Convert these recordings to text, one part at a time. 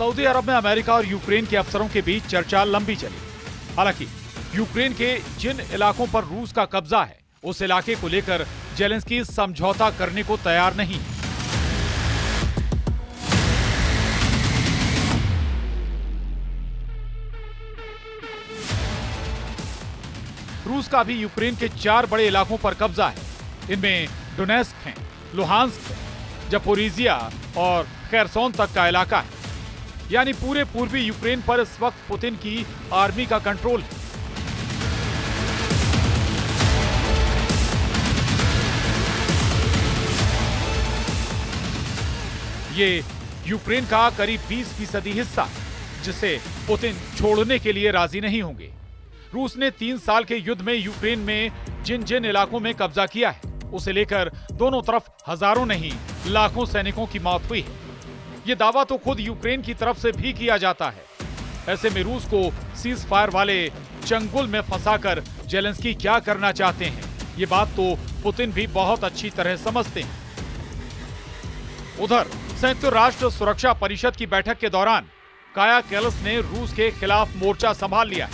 Saudi अरब में America और Ukraine के अफसरों के बीच चर्चा लंबी चली। हालांकि यूक्रेन के जिन इलाकों पर रूस का कब्जा है, उस इलाके को लेकर जेलेंस्की समझौता करने को तैयार नहीं। रूस का भी यूक्रेन के 4 बड़े इलाकों पर कब्जा है। इनमें डोनेस्क है, लुहांस्क है, जपोरिजिया और खेरसोन तक का इलाका है। यानी पूरे पूर्वी यूक्रेन पर इस वक्त पुतिन की आर्मी का कंट्रोल है। ये यूक्रेन का करीब 20% हिस्सा, जिसे पुतिन छोड़ने के लिए राजी नहीं होंगे। रूस ने 3 साल के युद्ध में यूक्रेन में जिन जिन इलाकों में कब्जा किया है, उसे लेकर दोनों तरफ हजारों नहीं लाखों सैनिकों की मौत हुई है। ये दावा तो खुद यूक्रेन की तरफ से भी किया जाता है। ऐसे में रूस को सीज फायर वाले चंगुल में फंसाकर जेलेंस्की क्या करना चाहते हैं, ये बात तो पुतिन भी बहुत अच्छी तरह समझते हैं। उधर संयुक्त राष्ट्र सुरक्षा परिषद की बैठक के दौरान काया कैलस ने रूस के खिलाफ मोर्चा संभाल लिया है।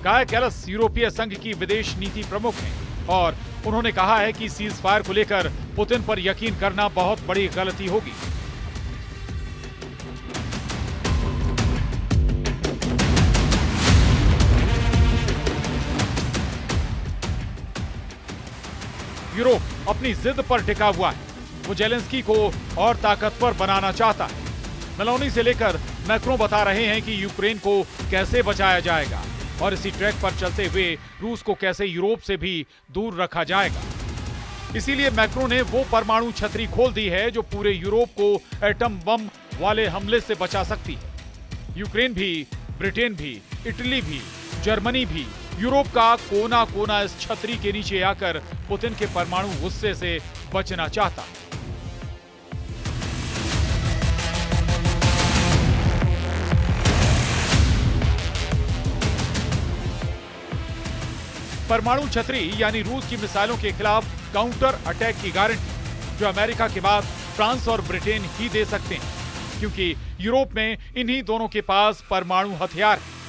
काया कैलस यूरोपीय संघ की विदेश नीति प्रमुख हैं और उन्होंने कहा है कि सीज फायर को लेकर पुतिन पर यकीन करना बहुत बड़ी गलती होगी। यूरोप अपनी जिद पर टिका हुआ है। वो जेलेंस्की को और ताकतवर बनाना चाहता है। मेलोनी से लेकर मैक्रों बता रहे हैं कि यूक्रेन को कैसे बचाया जाएगा और इसी ट्रैक पर चलते हुए रूस को कैसे यूरोप से भी दूर रखा जाएगा। इसीलिए मैक्रों ने वो परमाणु छतरी खोल दी है जो पूरे यूरोप को एटम बम वाले हमले से बचा सकती है। यूक्रेन भी, ब्रिटेन भी, इटली भी, जर्मनी भी, यूरोप का कोना कोना इस छतरी के नीचे आकर पुतिन के परमाणु गुस्से से बचना चाहता है। परमाणु छतरी यानी रूस की मिसाइलों के खिलाफ काउंटर अटैक की गारंटी जो अमेरिका के बाद फ्रांस और ब्रिटेन ही दे सकते हैं, क्योंकि यूरोप में इन्हीं दोनों के पास परमाणु हथियार है।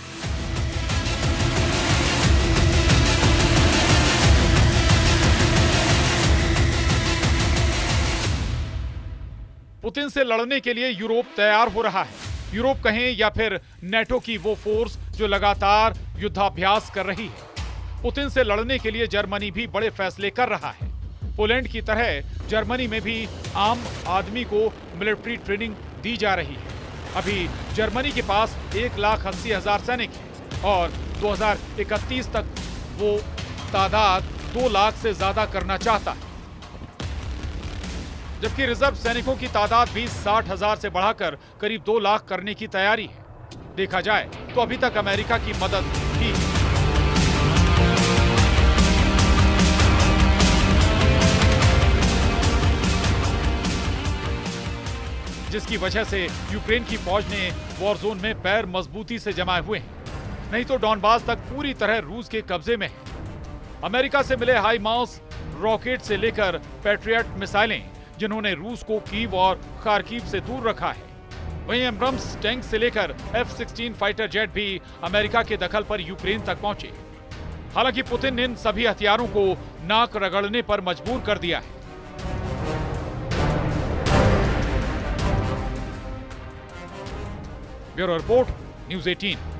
पुतिन से लड़ने के लिए यूरोप तैयार हो रहा है। यूरोप कहें या फिर नेटो की वो फोर्स जो लगातार युद्धाभ्यास कर रही है। पुतिन से लड़ने के लिए जर्मनी भी बड़े फैसले कर रहा है। पोलैंड की तरह जर्मनी में भी आम आदमी को मिलिट्री ट्रेनिंग दी जा रही है। अभी जर्मनी के पास 1,80,000 सैनिक हैं और 2031 तक वो तादाद 2 लाख से ज्यादा करना चाहता है। जबकि रिजर्व सैनिकों की तादाद भी 60,000 से बढ़ाकर करीब 2 लाख करने की तैयारी है। देखा जाए तो अभी तक अमेरिका की मदद ही है। जिसकी वजह से यूक्रेन की फौज ने वॉर जोन में पैर मजबूती से जमाए हुए हैं। नहीं तो डॉनबास तक पूरी तरह रूस के कब्जे में है। अमेरिका से मिले हाईमार्स रॉकेट से लेकर पैट्रियट मिसाइलें जिन्होंने रूस को कीव और खार्किव से दूर रखा है। वहीं एब्रम्स टैंक से लेकर F-16 फाइटर जेट भी अमेरिका के दखल पर यूक्रेन तक पहुंचे। हालांकि पुतिन ने इन सभी हथियारों को नाक रगड़ने पर मजबूर कर दिया है। Bureau report, news 18।